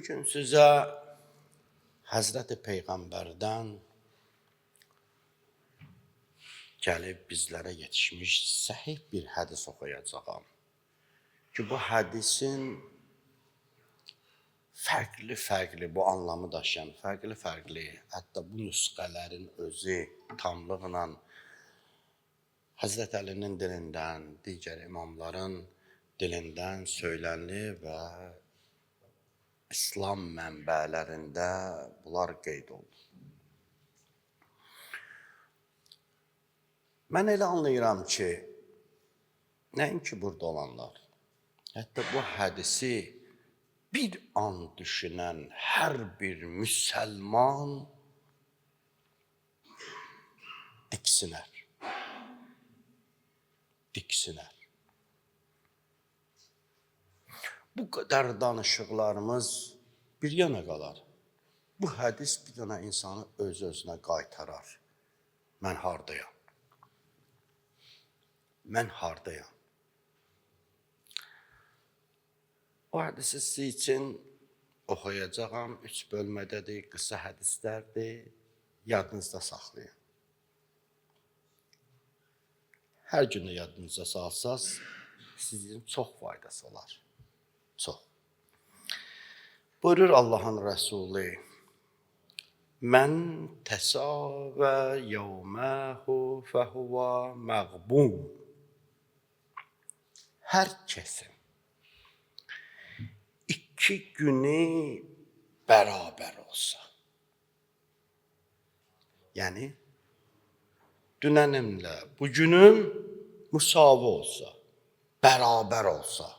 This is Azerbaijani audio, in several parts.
Bugün sizə Həzrəti Peyğəmbərdən gəlib bizlərə yetişmiş səhih bir hədis oxuyacağam. Ki bu hədisin fərqli bu anlamı daşıyan, fərqli, hətta bu nüsxələrin özü tamlıqla Həzrət Əlinin dilindən, digər imamların dilindən söylənir və İslam mənbələrində bunlar qeyd olunur. Mən elə anlayıram ki, nəinki burada olanlar, hətta bu hədisi bir an düşünən hər bir müsəlman diksinər. Bu qədər danışıqlarımız bir yana qalar. Bu hədis bir dənə insanı öz-özünə qaytarar. Mən hardayam? O hədisi sizin üçün oxuyacağam. 3 bölmədədir, qısa hədislərdir. Yadınızda saxlayın. Hər gün yadınıza salsaz, sizin çox faydası olar. Çox. Buyurur Allahın Rəsulü, Mən təsavə yevməhu fəhuvə məğbun. Hər kəsin 2 günü bərabər olsa, yəni dünənimlə bugünüm müsavi olsa, bərabər olsa,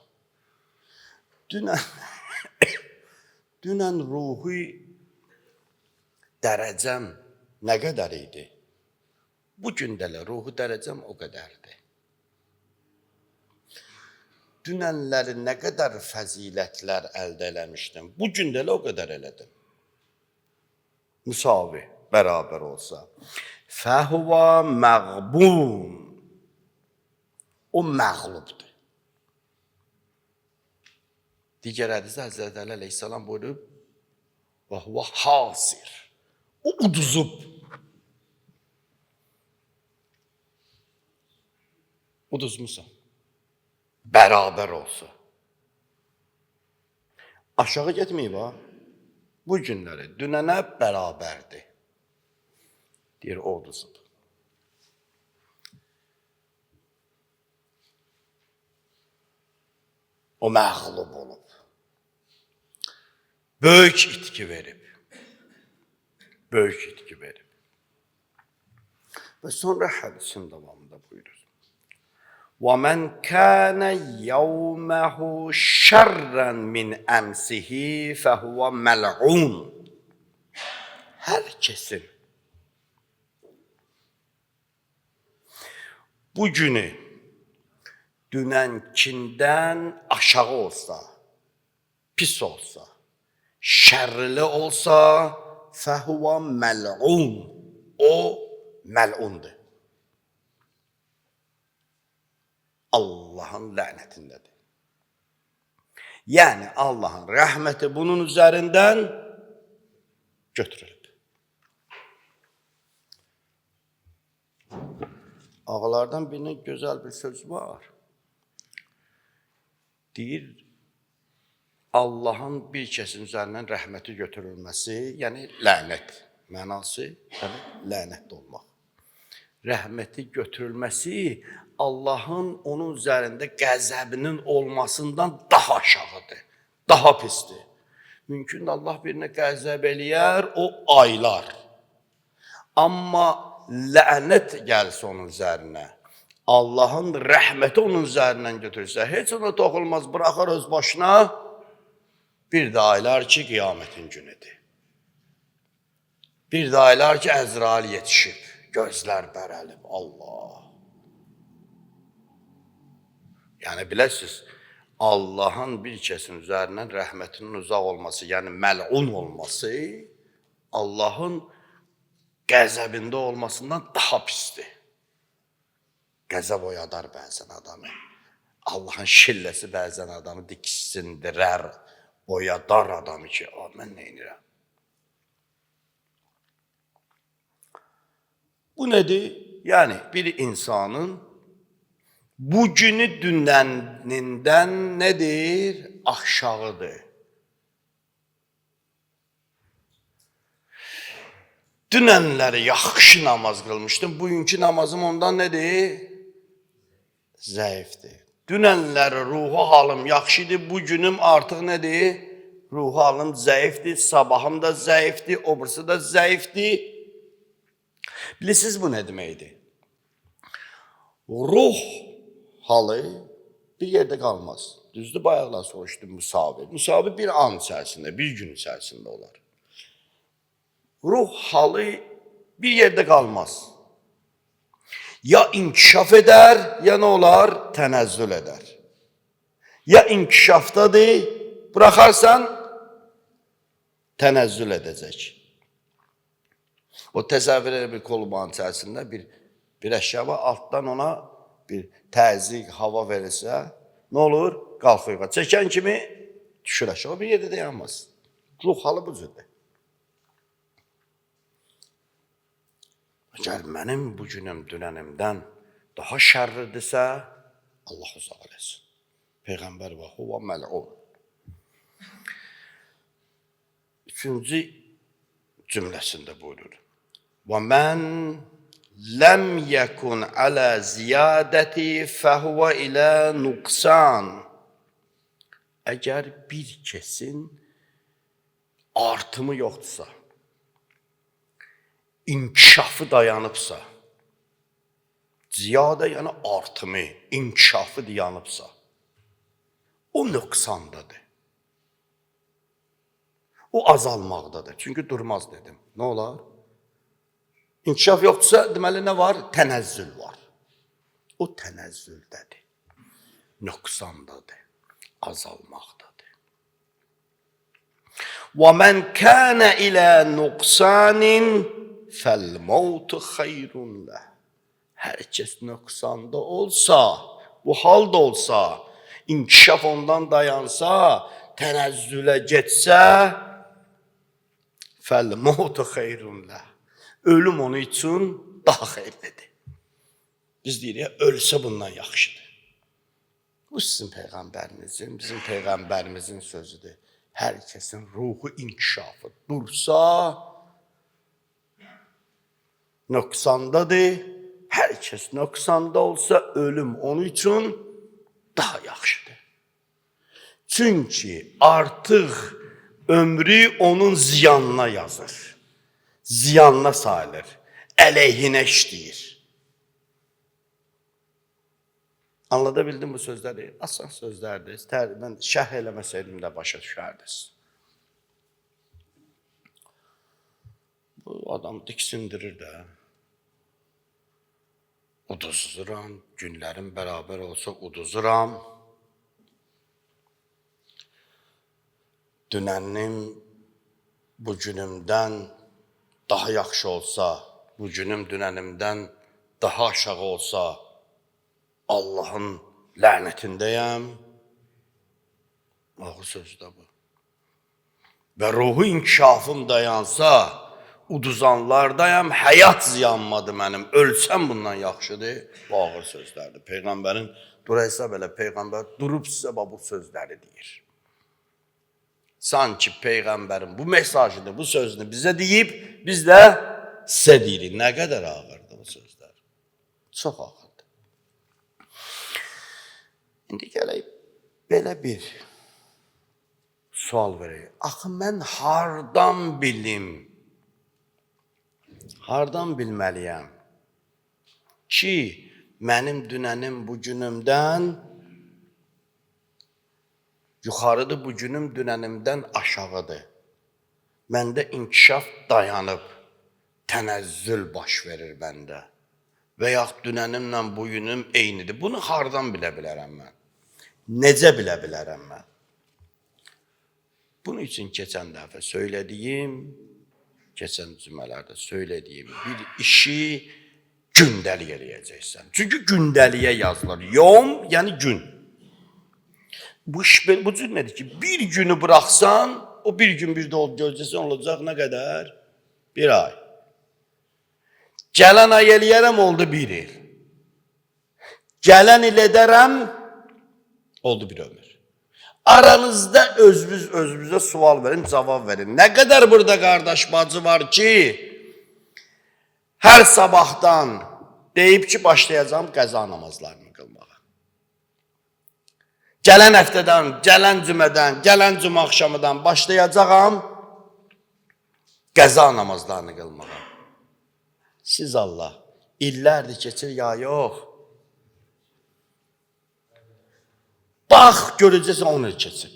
dünən ruhi dərəcəm nə qədər idi? Bugün də ruhi dərəcəm o qədərdir. Dünənləri nə qədər fəzilətlər əldə eləmişdim, bugün də o qədər elədim. Müsavi, bərabər olsa. Fəhuvə məğbun. O məğlubdur. Digər hədisdə Həzrət Əli əleyhissalam buyurub, və huvə hasir. O uduzub. Uduzmusan. Bərabər olsa. Aşağı getməyib ha. Bu günləri dünənə bərabərdir. Deyir, o uduzub. O məğlub olub. Böyük itki verib. Və sonra hədisin davamında buyurur. وَمَنْ كَانَ يَوْمَهُ شَرًّا مِنْ أَمْسِهِ فَهُوَ مَلْعُونَ. Hər kəsin bu günü dünənkindən aşağı olsa, pis olsa, şərli olsa, fəhuvə məl'un. O məl'undur. Allahın lənətindədir. Yəni Allahın rəhməti bunun üzərindən götürülüb. Ağalardan birinin gözəl bir sözü var. Deyir, Allahın bir kəsin üzərindən rəhməti götürülməsi, yəni lənət mənası, lənətdə olmaq. Rəhməti götürülməsi Allahın onun üzərində qəzəbinin olmasından daha aşağıdır, daha pisdir. Mümkün Allah birinə qəzəb eləyər, o aylar. Amma lənət gəlsə onun üzərinə, Allahın rəhməti onun üzərindən götürürsə, heç ona toxulmaz, bıraxar öz başına, bir də aylar ki, qiyamətin günüdür. Bir də aylar ki, Əzrail yetişib, gözlər bərəlib, Allah. Yəni, biləsiniz, Allahın bir kəsin üzərindən rəhmətinin uzaq olması, yəni məl'un olması, Allahın qəzəbində olmasından daha pisdir. Qəzəb oyadar bəzən adamı. Allahın şilləsi bəzən adamı diksindirər. Boyadar adamı ki, mən nə edirəm? Bu nedir? Yəni, bir insanın bugünü dünənindən nədir? Aşağıdır. Dünənləri yaxşı namaz qılmışdım, bugünkü namazım ondan nədir? Zəifdir. Dünənləri ruhu halım yaxşı idi, bugünüm artıq nədir? Ruhu halım zəifdir, sabahım da zəifdir, obrisi da zəifdir. Bilirsiniz bu nə deməkdir? Ruh halı bir yerdə qalmaz. Düzdür, bayaqlar soruşdum müsabir. Müsabir bir an içərisində, bir gün içərisində olar. Ruh halı bir yerdə qalmaz. Ya inkişaf edər, ya nə olar? Tənəzzül edər. Ya inkişafdadır, bıraxarsan, tənəzzül edəcək. O təsəvvür edir bir kolbanın içərisində bir əşya var, altdan ona bir təzyiq, hava verirsə, nə olur? Qalxır. Çəkən kimi düşür aşağı, bir yerdə dayanmaz. Ruh halı bu cürdür. Əgər mənim bugünüm dünənimdən daha şərridirsə, Allah uzaq eləsin. Peyğəmbər və huvə məl'un. Üçüncü cümləsində buyurur. Və mən ləm yəkun alə ziyadəti fəhvə ilə nuqsan. Əgər bir kesin artımı yoxdursa, inkişafı dayanıbsa, ziyadə yəni artımı, inkişafı dayanıbsa, o nöqsandadır. O azalmaqdadır. Çünki durmaz dedim. Nə olar? İnkişaf yoxdursa, deməli nə var? Tənəzzül var. O tənəzzüldədir. Nöqsandadır. Azalmaqdadır. Və mən kənə ilə nuqsanin fəl-mavtu xeyrun ləh. Hər kəs nöqsanda olsa, bu halda olsa, inkişaf ondan dayansa, tənəzzülə getsə, fəl-mavtu xeyrun ləh. Ölüm onun üçün daha xeyirlidir. Biz deyirik, ölsə bundan yaxşıdır. Bu sizin Peyğəmbərinizin, bizim Peyğəmbərimizin sözüdür. Hər kəsin ruhu inkişafı dursa, nöqsandadır. Hər kəs nöqsanda olsa, ölüm onun üçün daha yaxşıdır. Çünki artıq ömrü onun ziyanına yazır. Ziyanına sayılır. Əleyhinə işləyir. Anladabildim bu sözləri? Asan sözlərdir. Mən şərh eləməsəydim də başa düşərdiniz. Bu adam diksindirir də. Uduzuram, günlərim bərabər olsa uduzuram. Dünənim bugünümdən daha yaxşı olsa, bugünüm dünənimdən daha aşağı olsa, Allahın lənətindəyəm. Ağır sözdür bu. Və ruhu inkişafım dayansa, uduzanlardayam, həyat ziyanmadı mənim, ölsəm bundan yaxşıdır. Bu ağır sözlərdir. Peyğəmbərin, duraysa belə Peyğəmbər durub sizə bu sözləri deyir. Sanki Peyğəmbərin bu mesajını, bu sözünü bizə deyib, biz də sizə deyirik. Nə qədər ağırdır bu sözlər? Çox ağırdır. İndi gələk, belə bir sual verək. Axı, mən hardan bilim? Hardan bilməliyəm ki, mənim dünənim bugünümdən yuxarıdır, bugünüm dünənimdən aşağıdır. Məndə inkişaf dayanıb, tənəzzül baş verir məndə. Və yaxud dünənimlə bugünüm eynidir. Bunu hardan bilə bilərəm mən? Necə bilə bilərəm mən? Bunun üçün keçən dəfə söylədiyim, keçən cümlələrdə söylədiyim bir işi gündəlik eləyəcəksən. Çünki gündəliyə yazılır. Yom, yəni gün. Bu iş bu cür nədir ki, bir günü bıraxsan, o bir gün bir də gözləsən olacaq nə qədər? Bir ay. Gələn ay eləyərəm oldu bir il. Gələn il edərəm oldu bir ömür. Aranızda özünüzə sual verin, cavab verin. Nə qədər burada qardaş bacı var ki, hər sabahdan deyib ki, başlayacağım qəza namazlarını qılmağa. Gələn həftədən, gələn cümədən, gələn cümə axşamıdan başlayacağam qəza namazlarını qılmağa. Siz Allah, illərdir keçir ya yox. Bax, görəcəksən 10 il keçib.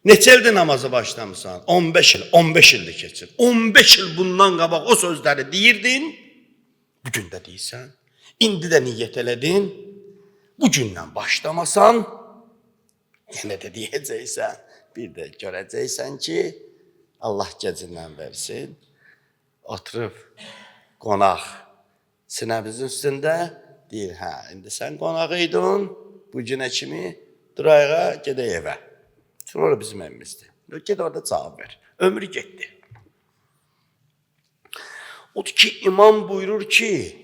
Neçə ildir namazı başlamısan? 15 il, 15 ildir keçir. 15 il bundan qabaq o sözləri deyirdin, bugün də deyirsən. İndi də niyyət elədin, bugündən başlamasan, yenə də deyəcəksən. Bir də görəcəksən ki, Allah gecindən versin. Oturub qonaq sinəmizin üstündə deyir, hə, indi sən qonağı idin, bu günə kimi durağa gedək evə. Sonra bizim evimizdir. Ged orada cavab ver. Ömrü getdi. Odur ki, imam buyurur ki,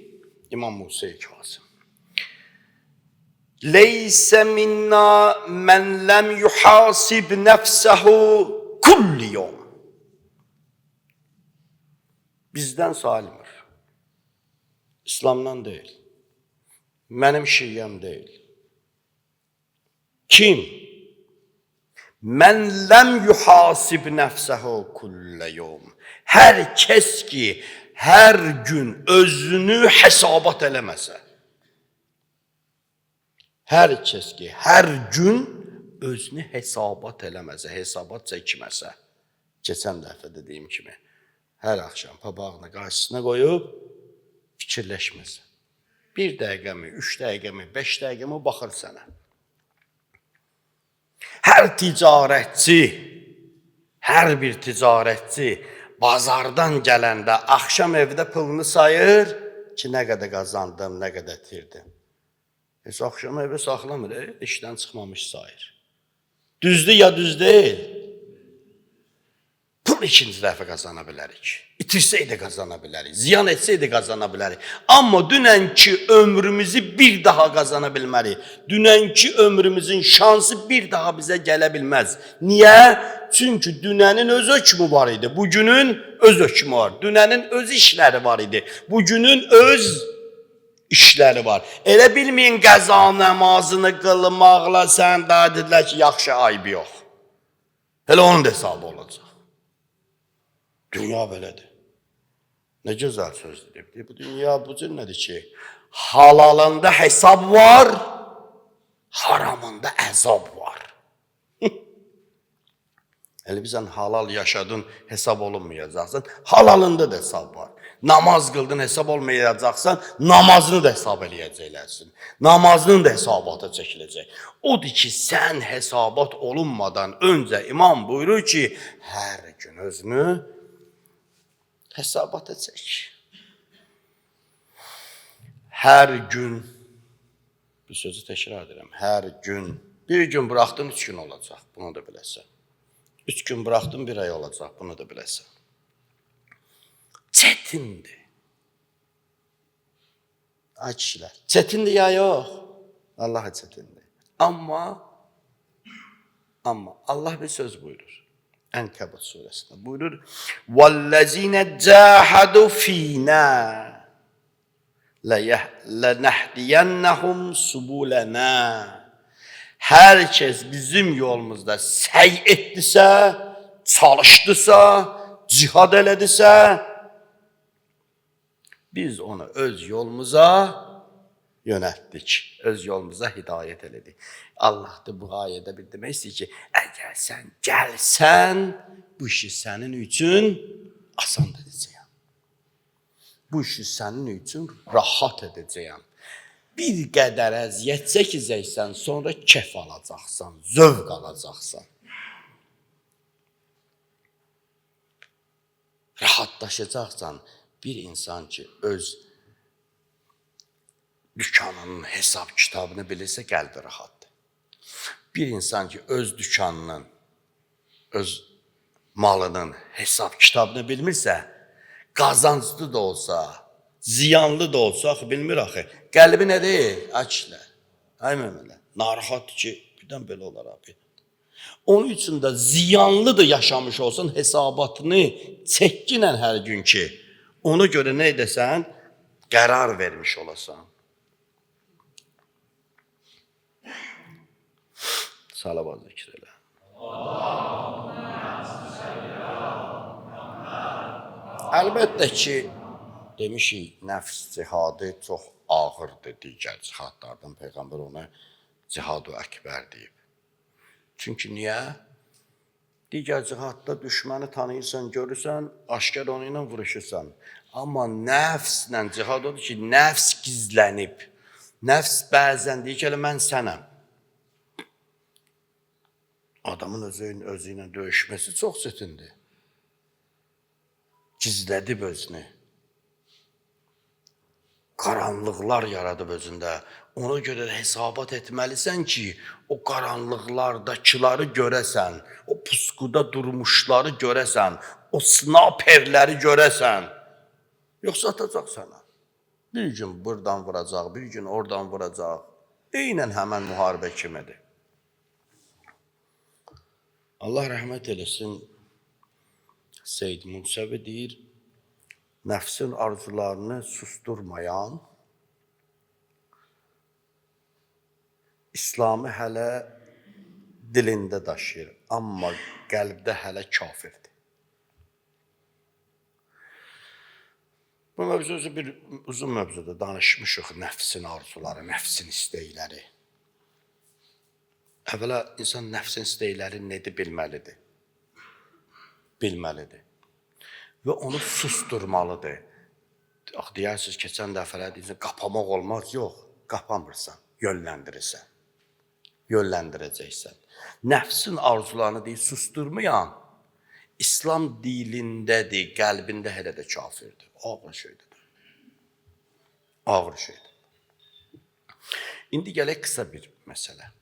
İmam Musa-i Kazım, Leysə minna mən ləm yuhasib nəfsəhu kulli yom. Bizdən salimir. İslamdan deyil. Mənim şiyyəm deyil. Kim? Mən ləm yuhasib nəfsəhu kullə yom. Hər kəs ki, hər gün özünü hesabat eləməsə. Hər kəs ki, hər gün özünü hesabat eləməsə, hesabat çəkməsə. Keçən dəfə dediyim kimi, hər axşam papağını qarşısına qoyub, fikirləşməsə. 1 dəqiqəmi, 3 dəqiqəmi, 5 dəqiqəmi baxır sənə. Hər ticarətçi, hər bir ticarətçi bazardan gələndə axşam evdə pulunu sayır ki, nə qədər qazandım, nə qədər itirdim. Heç axşam evə saxlamır, işdən çıxmamış sayır. Düzdür ya düz deyil? Pul ikinci dəfə qazana bilərik. İtirsəydi qazana bilərik. Ziyan etsəydi qazana bilərik. Amma dünənki ömrümüzü bir daha qazana bilmərik. Dünənki ömrümüzün şansı bir daha bizə gələ bilməz. Niyə? Çünki dünənin öz hökmü var idi. Bugünün öz hökmü var. Dünənin öz işləri var idi. Bugünün öz işləri var. Elə bilməyin qəza namazını qılmaqla sən daha dedilər ki, yaxşı ayıbı yox. Elə onun da hesabı olacaq. Dünya belədir. Nə gözəl sözdür. Bu dünya bu cür nədir ki, halalında hesab var, haramında əzab var. Elə bizən halal yaşadın, hesab olunmayacaqsan, halalında da hesab var. Namaz qıldın, hesab olmayacaqsan, namazını da hesab eləyəcəklərsin. Namazının da hesabatı çəkiləcək. Odur ki, sən hesabat olunmadan öncə imam buyurur ki, hər gün özünü hesabata çək. Hər gün, bu sözü təkrar edirəm, hər gün, bir gün buraxdın, 3 gün olacaq, bunu da biləsən. 3 gün buraxdın, 1 ay olacaq, bunu da biləsən. Çətindir. Ay kişilər, çətindir ya yox? Allaha çətindir. Amma Allah bir söz buyurur. Ənkəbut surəsində buyurur: "Vəllezine cahadu fina lenehdiyennahum subulana." Hər kəs bizim yolumuzda səy etdisə, çalışdısa, cihad elədisə, biz onu öz yolumuza yönəltdik, öz yolumuza hidayət elədik. Allah da bu ayədə bir demək istəyir ki, əgər sən gəlsən, bu işi sənin üçün asan edəcəyəm. Bu işi sənin üçün rahat edəcəyəm. Bir qədər əziyyət çəkəcəksən, sonra kef alacaqsan, zövq alacaqsan. Rahatlaşacaqsan, bir insan ki, öz dükkanının hesab kitabını bilirsə, qəlbi rahatdır. Bir insan ki öz dükanının, öz malının hesab kitabını bilmirsə, qazanclı da olsa, ziyanlı da olsa, axı bilmir axı. Qəlbi nə deyir? Açlar. Ay möminlər, narahat ki, birdən belə olar abi. Onun üçün də ziyanlı da yaşamış olsan hesabatını çəkkinlə hər gün ki, ona görə nə edəsən? Qərar vermiş olasan. Salavat zikr elə. Əlbəttə ki, demişik, nəfs cihadı çox ağırdır digər cihadlardan. Peyğəmbər ona cihad-ı əkbər deyib. Çünki niyə? Digər cihadda düşməni tanıyırsan, görürsən, aşkar onu ilə vuruşursan. Amma nəfslə cihad odur ki, nəfs gizlənib. Nəfs bəzən deyir ki, elə mən sənəm. Adamın özü ilə döyüşməsi çox çətindir. Gizlədib özünü. Qaranlıqlar yaradıb özündə. Ona görə də hesabat etməlisən ki, o qaranlıqlardakıları görəsən, o puskuda durmuşları görəsən, o snaperləri görəsən. Yoxsa atacaq sənə. Bir gün buradan vuracaq, bir gün oradan vuracaq. Eynən həmən müharibə kimidir. Allah rəhmət eləsin, Seyyid Munsəvi deyir, nəfsin arzularını susturmayan, İslamı hələ dilində daşıyır, amma qəlbdə hələ kafirdir. Bu mövzusu bir uzun mövzuda danışmışıq, nəfsin arzuları, nəfsin istəkləri. Əvvəla insan nəfsin istəkləri nədir bilməlidir. Bilməlidir. Və onu susturmalıdır. Deyərsiniz, keçən dəfələr deyirsən, qapamaq olmaz. Yox, qapamırsan, yönləndirirsən. Yönləndirəcəksən. Nəfsin arzularını deyir, susturmayan, İslam dilindədir, qəlbində hələ də kafirdir. Ağır şeydir. Ağır şeydir. İndi gələk qısa bir məsələ.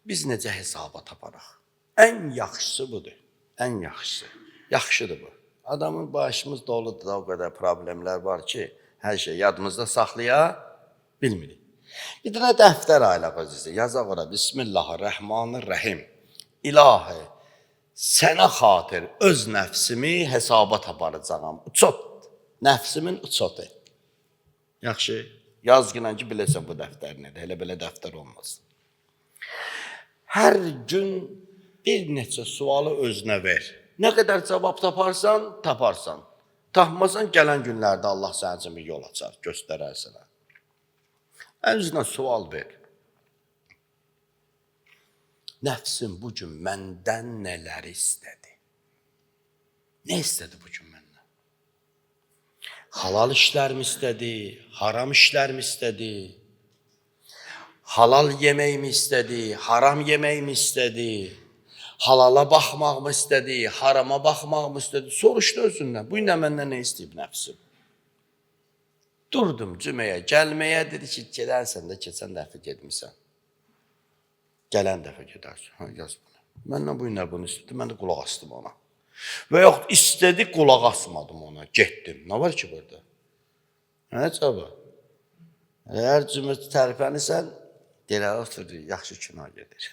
Biz necə hesaba taparıq? Ən yaxşısı budur. Ən yaxşısı. Yaxşıdır bu. Adamın başımız doludur da o qədər problemlər var ki, hər şey yadımızda saxlaya bilmirik. Bir dənə dəftər aylaq özünüzə. Yazaq ora. Bismillahirrahmanirrahim. İlahi, sənə xatir öz nəfsimi hesaba taparacağam. Uçot. Nəfsimin uçotu. Yaxşı. Yaz günən ki, biləsən bu dəftər nədir. Elə belə dəftər olmaz. Hər gün bir neçə sualı özünə ver. Nə qədər cavab taparsan, taparsan. Tapmasan, gələn günlərdə Allah sənin üçün bir yol açar, göstərər sənə. Özünə sual ver. Nəfsim bu gün məndən nələri istədi? Nə istədi bu gün məndən? Halal işlərimi istədi, haram işlərimi istədi? Halal yeməyimi istədi, haram yeməyimi istədi? Halala baxmaqmı istədi, harama baxmaqmı istədi? Soruşdu özündən. Bu ilə məndən nə istəyib nəfsim? Durdum cüməyə, gəlməyə, dedi ki, gedərsən də keçən dəfə gedmirsən. Gələn dəfə gedərsən. Ha, yaz bunu. Məndən bu ilə bunu istədi, mən də qulaq astım ona. Və yox, istədi, qulaq asmadım ona, getdim. Nə var ki burada? Nə cavab? Əgər cümlə tərifənirsən, deyirlər, oturdu, yaxşı kino gedir.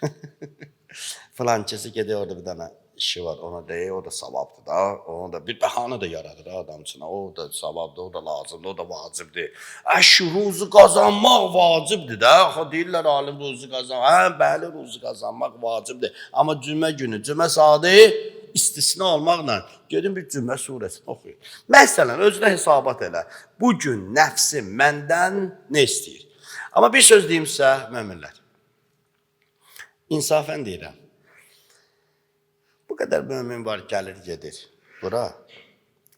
Filankəsi gedir, orada bir dənə işi var, ona deyir, o da savabdır da, onu da bir bəhanə də yaradır adam üçün, o da savabdır, o da lazımdır, o da vacibdir. Şu ruzu qazanmaq vacibdir də, deyirlər alim ruzu qazanmaq, hə, bəli ruzu qazanmaq vacibdir. Amma cümə günü, cümə saati istisna olmaqla gedin bir cümə surəsini oxuyun. Məsələn, özünə hesabat elə, bugün nəfsim məndən nə istəyir? Amma bir söz deyimsə, möminlər, insafən deyirəm, bu qədər mömin var, gəlir, gedir bura.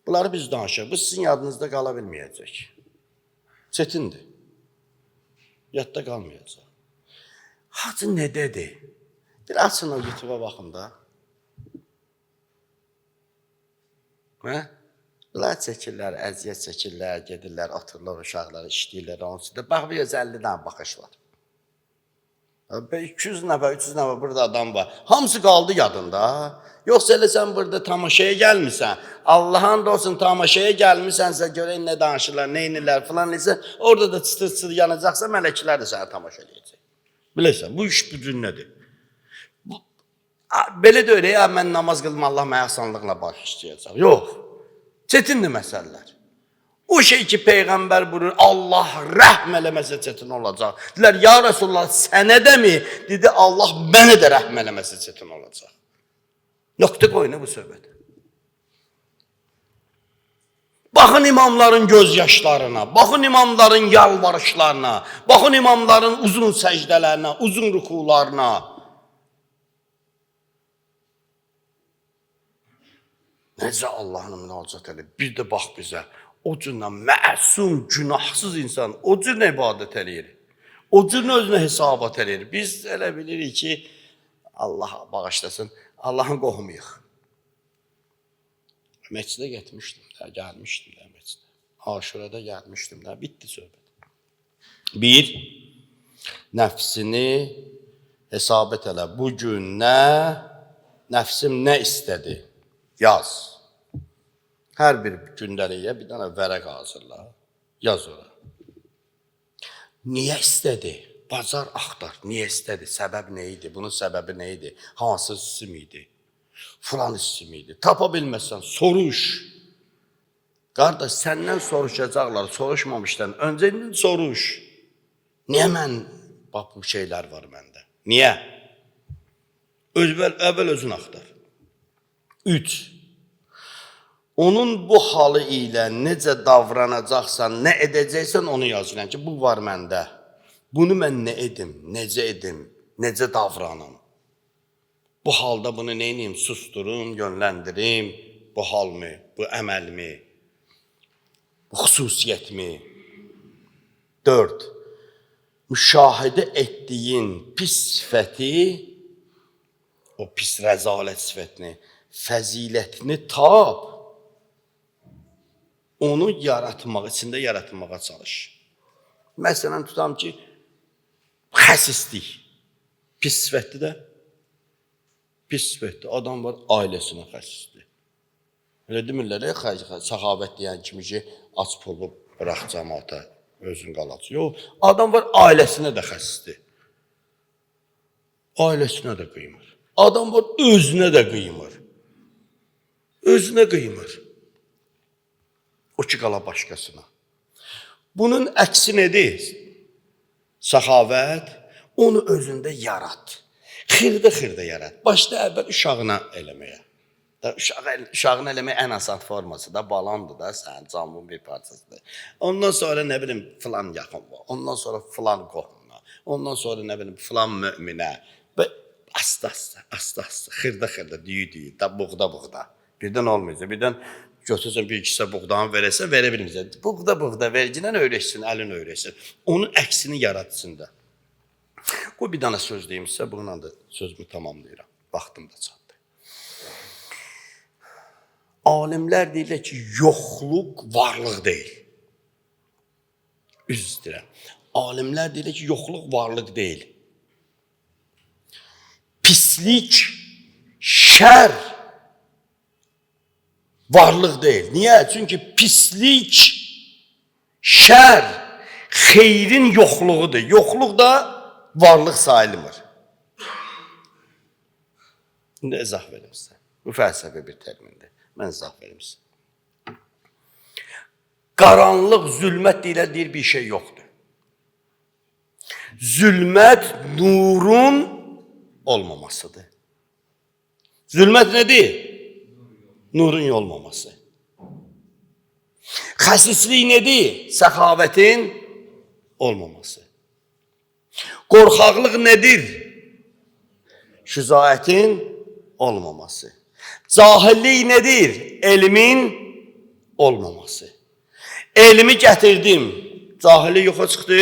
Bunları biz danışıq, bu sizin yadınızda qala bilməyəcək. Çetindir. Yadda qalmayacaq. Hacı nə dedi? Bir açın o YouTube'a baxın da. Bunlar çəkirlər, əziyyət çəkirlər, gedirlər, atırlar uşaqları, işləyirlər, onsuz da. Bax, bir 50 dənə baxış var. 200 nəfər, 300 nəfər burada adam var. Hamısı qaldı yadında. Yoxsa elə sən burada tamaşaya gəlmirsən. Allah'ın da olsun tamaşaya gəlmirsənsə görək nə danışırlar, nə inirlər filan isə orada da çıtır-çıtır yanacaqsa mələklər də sənə tamaşa edəcək. Bilirsən, bu iş bu cür nədir? Belə də öyle ya, mən namaz qıldım, Allah mənə asanlıqla bağışlayacaq. Yox, çətindir məsələlər. O şey ki, Peyğəmbər buyurur, Allah rəhm eləməsə çətin olacaq. Dedilər, ya Resulullah, sənə də mi? Dedi, Allah mənə də rəhm eləməsə çətin olacaq. Nöqtə qoyun bu söhbət. Baxın imamların gözyaşlarına, baxın imamların yalvarışlarına, baxın imamların uzun səcdələrinə, uzun rükularına. Necə Allah'ın münacat edir? Bir də bax bizə. O cürlə məsum, günahsız insan o cür ibadət eləyir. O cür özünə hesabat eləyir. Biz elə bilirik ki, Allah bağışlasın, Allah'ın qohumuyuq. Məscidə getmişdim, gəlmişdim məscidə. Aşurada gəlmişdim, bitti söhbət. Bir, nəfsini hesabət elə. Bugün nə, nəfsim nə istədi? Yaz. Hər bir gündəliyə bir dənə vərəq hazırla. Yaz ora. Niyə istədi? Bazar axtar. Niyə istədi? Səbəb nə idi? Bunun səbəbi nə idi? Hansı isim idi? Filan isim idi. Tapa bilməsən, soruş. Qardaş, səndən soruşacaqlar, soruşmamışdan. Öncə soruş. Niyə mən, bax bu şeylər var məndə? Niyə? Əvvəl özün axtar. 3. Onun bu halı ilə necə davranacaqsan, nə edəcəksən onu yazılan ki, bu var məndə. Bunu mən nə edim, necə edim, necə davranım. Bu halda bunu nə edeyim, susturum, yönləndirim, bu hal mı, bu əməl mi, bu xüsusiyyət mi? 4. Müşahidə etdiyin pis sifəti, o pis rəzalət sifətini, fəzilətini tap, onu yaratmaq, içində yaratmağa çalış. Məsələn, tutam ki, xəsislik, pis sifətdir də, pis sifətdir. Adam var, ailəsinə xəsisdir. Elə demirlər, səxavət deyən kimi ki, aç pulu bıraq cəmaata, özün qalacaq. Yox, adam var, ailəsinə də xəsisdir. Ailəsinə də qıymır. Adam var, özünə də qıymır. Özünə qıymır. O ki, qala başqasına. Bunun əksi nədir? Səxavət, onu özündə yarat. Xırda yarat. Başda əvvəl uşağına eləməyə. Uşağını eləmək ən asan forması da balandır da, sənin canlının bir parçasıdır. Ondan sonra nə bilim filan yaxın var. Ondan sonra filan qohumuna. Ondan sonra nə bilim filan müminə. Və asta, xırda, düyü, buğda. Birdən olmayacaq. Birdən götürsən bir ikisə buğdanı verəsən, verə bilməyəcək. Buğda, verginən öyrəşsin, əlin öyrəşsin. Onun əksini yaratsın da. Bu bir dənə söz deyimsə, bununla da sözümü tamamlayıram. Vaxtım da çatdı. Alimlər deyirlər ki, yoxluq varlıq deyil. Üzr istəyirəm. Alimlər deyirlər ki, yoxluq varlıq deyil. Pislik, şər varlıq deyil. Niyə? Çünki pislik, şər, xeyrin yoxluğudur. Yoxluq da varlıq sayılmır. İndi izah verim sizə. Bu fəlsəfi bir termindir. Mən izah verim sizə. Qaranlıq, zülmət deyir bir şey yoxdur. Zülmət nurun olmamasıdır. Zülmət nədir? Nurun olmaması. Xəsislik nədir? Səxavətin olmaması. Qorxaqlıq nədir? Şücaətin olmaması. Cahillik nədir? Elmin olmaması. Elmi gətirdim, cahillik yoxa çıxdı.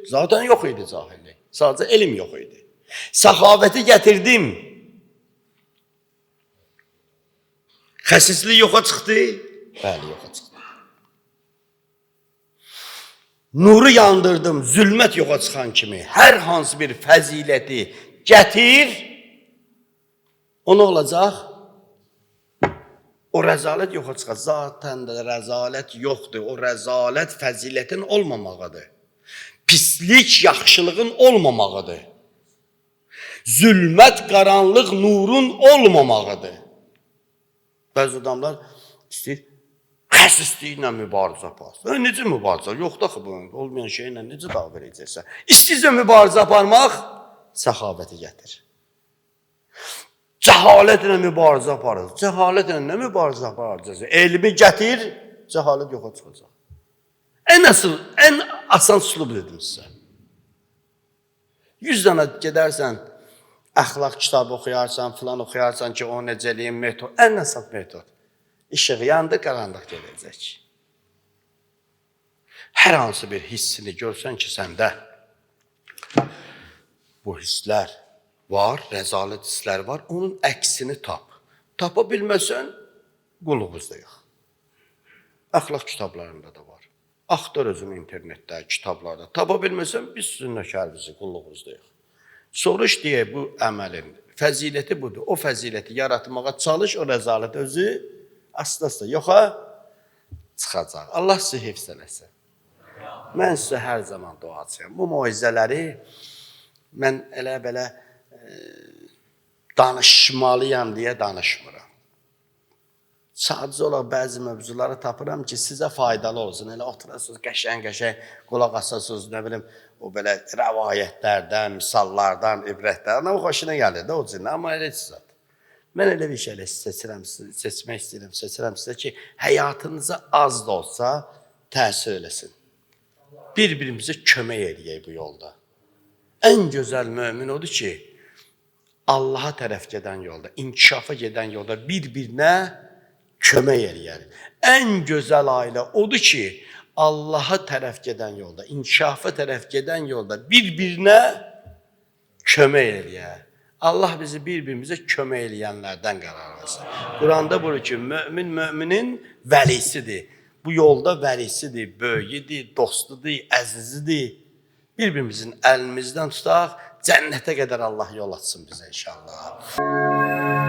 Zaten yox idi cahillik. Sadəcə elm yox idi. Səxavəti gətirdim. Xəsislik yoxa çıxdı. Bəli, yoxa çıxdı. Nuru yandırdım, zülmət yoxa çıxan kimi. Hər hansı bir fəziləti gətir, o nə olacaq? O rəzalət yoxa çıxar. Zaten də rəzalət yoxdur. O rəzalət fəzilətin olmamağıdır. Pislik yaxşılığın olmamağıdır. Zülmət, qaranlıq, nurun olmamağıdır. Bəzi adamlar istəyir, xəsisliklə mübarizə aparsın. Necə mübarizə? Yoxdur axı bu, olmayan şeylə necə dağ verəcəksən? İstəyirsə mübarizə aparmaq, səxavəti gətir. Cəhalətlə mübarizə aparır. Cəhalətlə nə mübarizə aparacaqsın? Elmi gətir, cəhalət yoxa çıxacaq. Ən asan üslub dedim sizə. 100 dənə gedərsən, əxlaq kitabı oxuyarsan, filan oxuyarsan ki, o necəliyin metod, ən asan metod. İşıq yandı, qaranlıq gələcək. Hər hansı bir hissini görsən ki, səndə bu hisslər var, rəzalət hisslər var, onun əksini tap. Tapa bilməsən, qulluğuzdayıq. Əxlaq kitablarında da var. Axtar özünü internetdə, kitablarda. Tapa bilməsən, biz sizin nökərinizi qulluğuzdayıq. Soruş deyə bu əməlin fəziləti budur. O fəziləti yaratmağa çalış, o rəzalət özü asla yoxa çıxacaq. Allah sizi hifz eləsin. Mən sizə hər zaman duacıyam. Bu moizələri mən elə-belə danışmalıyam deyə danışmıram. Sadəcə olaraq bəzi mövzuları tapıram ki, sizə faydalı olsun. Elə oturasınız, qəşəng-qəşəng qulaq asasınız, nə bilim, o belə rəvayətlərdən, misallardan, ibrətlərdən, o xoşuna gəlir də o cürlə, amma elə sizə. Mən elə bir şeylə seçmək istəyirəm sizə ki, həyatınıza az da olsa təsir eləsin. Bir-birimizə kömək eləyək bu yolda. Ən gözəl mömin odur ki, Allaha tərəf gedən yolda, inkişafa gedən yolda bir-birinə kömək eləyər. Ən gözəl ailə odur ki, Allaha tərəf gedən yolda, inkişafa tərəf gedən yolda bir-birinə kömək eləyər. Allah bizi bir-birimizə kömək eləyənlərdən qərar versin. Quranda buyurur ki, mömin müminin vəlisidir. Bu yolda vəlisidir, böyüyüdür, dostudur, əzizidir. Bir-birimizin əlimizdən tutaq, cənnətə qədər Allah yol açsın bizə inşallah.